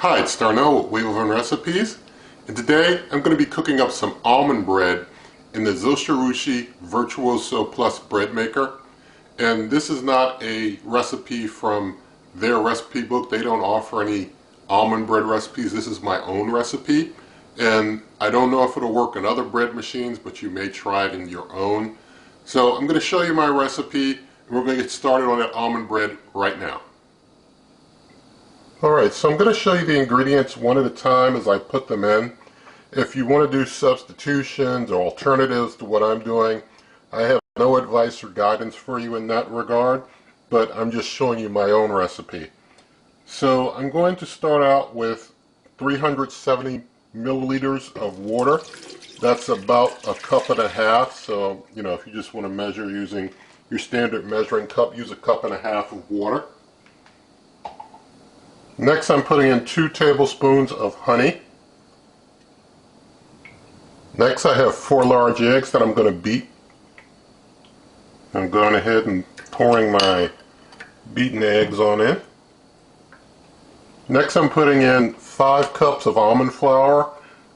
Hi, it's Darnell with Wheel of Fun Recipes, and today I'm going to be cooking up some almond bread in the Zojirushi Virtuoso Plus bread maker. And this is not a recipe from their recipe book. They don't offer any almond bread recipes. This is my own recipe, and I don't know if it'll work in other bread machines, but you may try it in your own. So I'm going to show you my recipe, and we're going to get started on that almond bread right now. Alright, so I'm going to show you the ingredients one at a time as I put them in. If you want to do substitutions or alternatives to what I'm doing, I have no advice or guidance for you in that regard, but I'm just showing you my own recipe. So I'm going to start out with 370 milliliters of water. That's about a cup and a half, so if you just want to measure using your standard measuring cup, use a cup and a half of water. Next, I'm putting in 2 tablespoons of honey. Next, I have 4 large eggs that I'm going to beat. I'm going ahead and pouring my beaten eggs on in. Next, I'm putting in 5 cups of almond flour.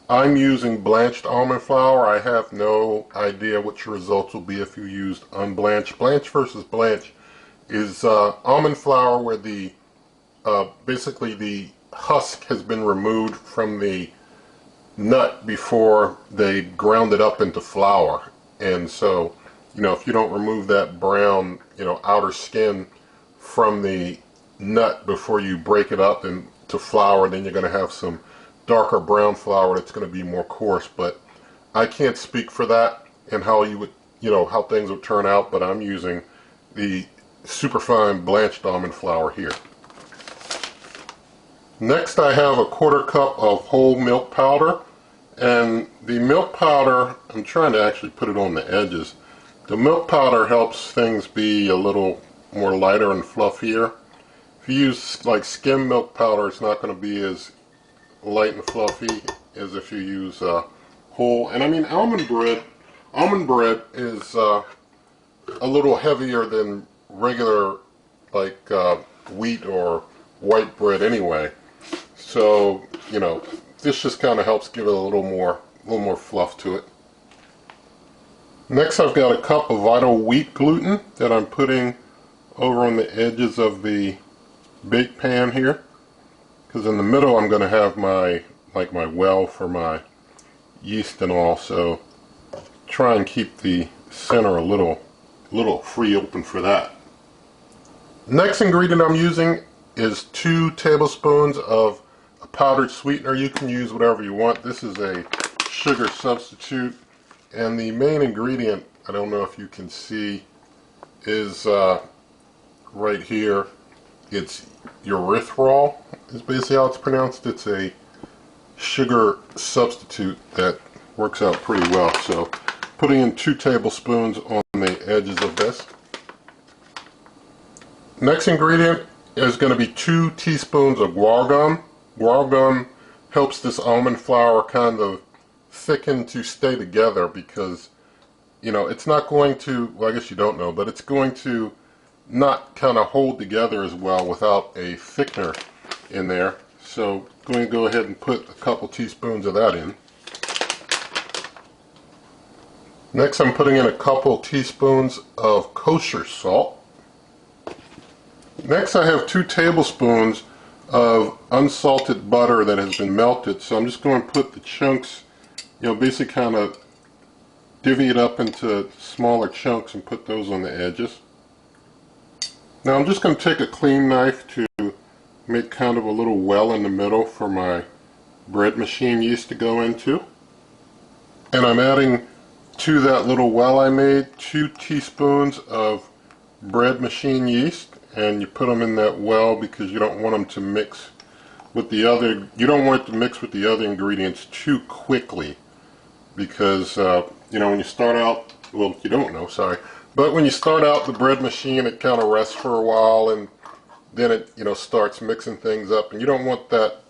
I'm using blanched almond flour. I have no idea what your results will be if you used unblanched. Blanch versus blanch is almond flour where the basically the husk has been removed from the nut before they ground it up into flour. And so, if you don't remove that brown, outer skin from the nut before you break it up into flour, then you're going to have some darker brown flour that's going to be more coarse. But I can't speak for that and how you would, how things would turn out, but I'm using the superfine blanched almond flour here. Next, I have a 1/4 cup of whole milk powder, and the milk powder, I'm trying to actually put it on the edges. The milk powder helps things be a little more lighter and fluffier. If you use like skim milk powder, it's not going to be as light and fluffy as if you use whole. And I mean, almond bread is a little heavier than regular like wheat or white bread anyway. So, this just kind of helps give it a little more fluff to it. Next, I've got a cup of vital wheat gluten that I'm putting over on the edges of the bake pan here, because in the middle I'm going to have my well for my yeast and all. So try and keep the center a little free open for that. Next ingredient I'm using is 2 tablespoons of a powdered sweetener. You can use whatever you want. This is a sugar substitute, and the main ingredient, I don't know if you can see, is right here. It's erythritol is basically how it's pronounced. It's a sugar substitute that works out pretty well. So putting in 2 tablespoons on the edges of this. Next ingredient is going to be 2 teaspoons of guar gum. Guar gum helps this almond flour kind of thicken to stay together, because it's not going to, well, I guess you don't know, but it's going to not kind of hold together as well without a thickener in there. So I'm going to go ahead and put a couple teaspoons of that in. Next, I'm putting in a couple teaspoons of kosher salt. Next, I have 2 tablespoons of unsalted butter that has been melted. So I'm just going to put the chunks, basically kind of divvy it up into smaller chunks and put those on the edges. Now I'm just going to take a clean knife to make kind of a little well in the middle for my bread machine yeast to go into. And I'm adding to that little well I made 2 teaspoons of bread machine yeast. And you put them in that well because you don't want them to mix with the other, ingredients too quickly, because when you start out, well, you don't know, sorry, but when you start out the bread machine, it kind of rests for a while, and then it starts mixing things up, and you don't want that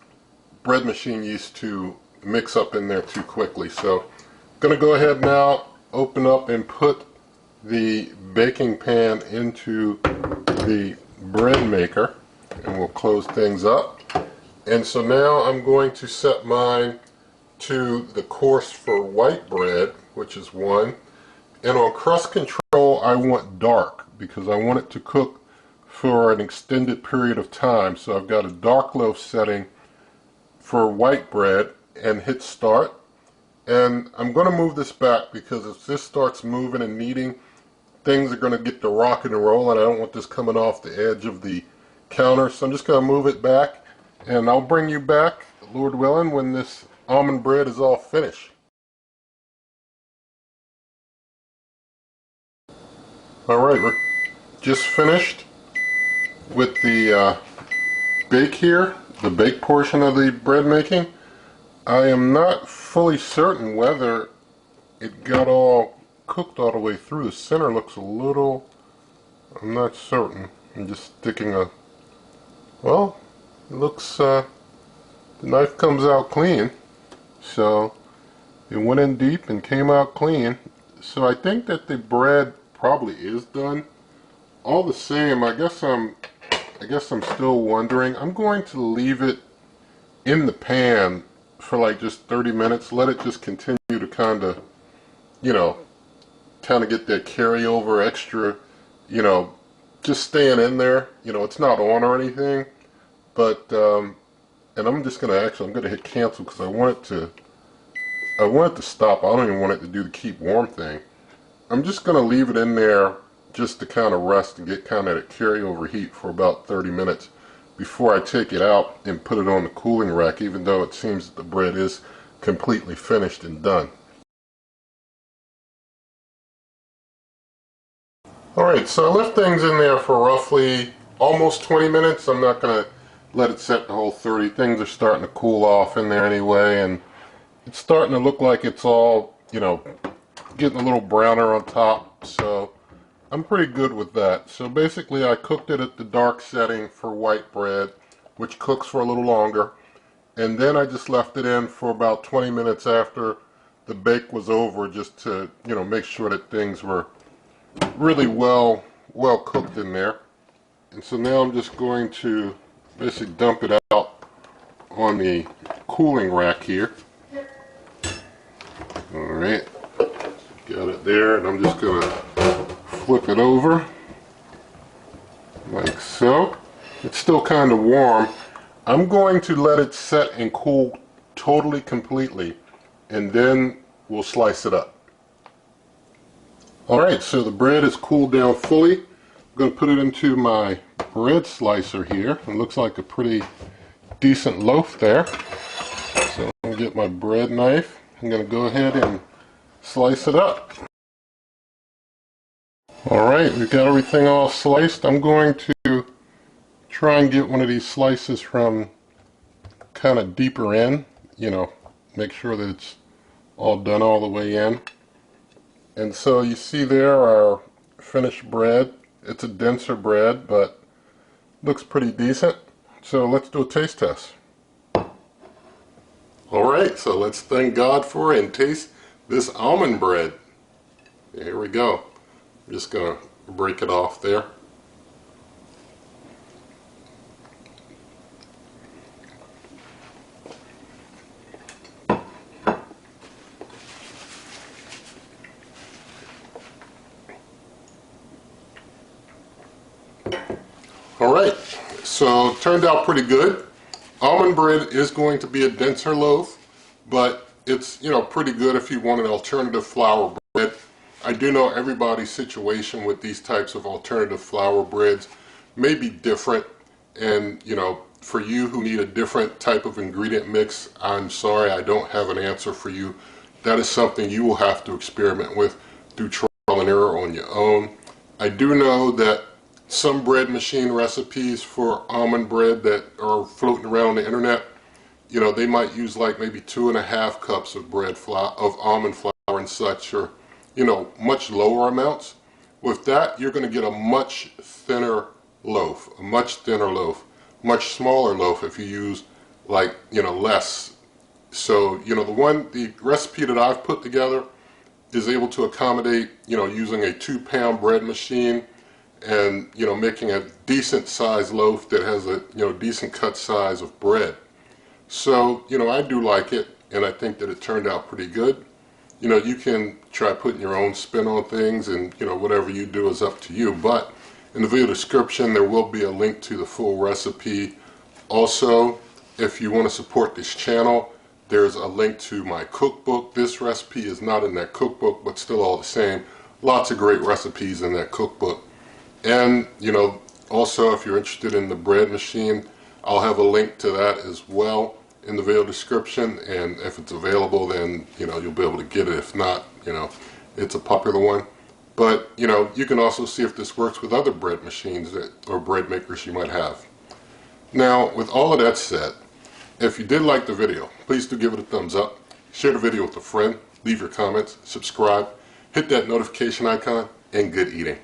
bread machine yeast to mix up in there too quickly. So I'm going to go ahead now, open up and put the baking pan into the bread maker, and we'll close things up. And so now I'm going to set mine to the course for white bread, which is 1. And on crust control, I want dark because I want it to cook for an extended period of time. So I've got a dark loaf setting for white bread and hit start. And I'm going to move this back because if this starts moving and kneading, things are going to get to rocking and rolling. I don't want this coming off the edge of the counter. So I'm just going to move it back, and I'll bring you back, Lord willing, when this almond bread is all finished. Alright, we're just finished with the bake here, the bake portion of the bread making. I am not fully certain whether it got all cooked all the way through. The center looks a little, I'm not certain. I'm just sticking a, well, it looks, the knife comes out clean. So it went in deep and came out clean. So I think that the bread probably is done. All the same, I guess I'm still wondering. I'm going to leave it in the pan for like just 30 minutes. Let it just continue to kind of, you know, kind of get that carryover extra, you know, just staying in there. You know, it's not on or anything. But, and I'm just going to I'm going to hit cancel because I want it to stop. I don't even want it to do the keep warm thing. I'm just going to leave it in there just to kind of rest and get kind of that carryover heat for about 30 minutes before I take it out and put it on the cooling rack, even though it seems that the bread is completely finished and done. Alright, so I left things in there for roughly almost 20 minutes. I'm not going to let it set the whole 30. Things are starting to cool off in there anyway, and it's starting to look like it's all, you know, getting a little browner on top, so I'm pretty good with that. So basically I cooked it at the dark setting for white bread, which cooks for a little longer, and then I just left it in for about 20 minutes after the bake was over, just to, you know, make sure that things were really well cooked in there. And so now I'm just going to basically dump it out on the cooling rack here. Alright, got it there, and I'm just going to flip it over like so. It's still kind of warm. I'm going to let it set and cool totally completely, and then we'll slice it up. Alright, so the bread is cooled down fully. I'm going to put it into my bread slicer here. It looks like a pretty decent loaf there. So I'm going to get my bread knife. I'm going to go ahead and slice it up. Alright, we've got everything all sliced. I'm going to try and get one of these slices from kind of deeper in, you know, make sure that it's all done all the way in. And so you see there our finished bread. It's a denser bread, but looks pretty decent. So let's do a taste test. Alright, so let's thank God for and taste this almond bread. Here we go. I'm just going to break it off there. Alright, so it turned out pretty good. Almond bread is going to be a denser loaf, but it's, you know, pretty good if you want an alternative flour bread. I do know everybody's situation with these types of alternative flour breads may be different, and, you know, for you who need a different type of ingredient mix, I'm sorry, I don't have an answer for you. That is something you will have to experiment with through trial and error on your own. I do know that some bread machine recipes for almond bread that are floating around the internet, you know, they might use like maybe 2.5 cups of bread flour, of almond flour and such, or, you know, much lower amounts. With that, you're going to get a much thinner loaf, much smaller loaf if you use, like, you know, less. So, you know, the recipe that I've put together is able to accommodate, you know, using a 2-pound bread machine, and, you know, making a decent sized loaf that has a, you know, decent cut size of bread. So, I do like it, and I think that it turned out pretty good. You can try putting your own spin on things, and, whatever you do is up to you. But in the video description, there will be a link to the full recipe. Also, if you want to support this channel, there's a link to my cookbook. This recipe is not in that cookbook, but still all the same. Lots of great recipes in that cookbook. And, also if you're interested in the bread machine, I'll have a link to that as well in the video description. And if it's available, then, you'll be able to get it. If not, it's a popular one. But, you can also see if this works with other bread machines or bread makers you might have. Now, with all of that said, if you did like the video, please do give it a thumbs up, share the video with a friend, leave your comments, subscribe, hit that notification icon, and good eating.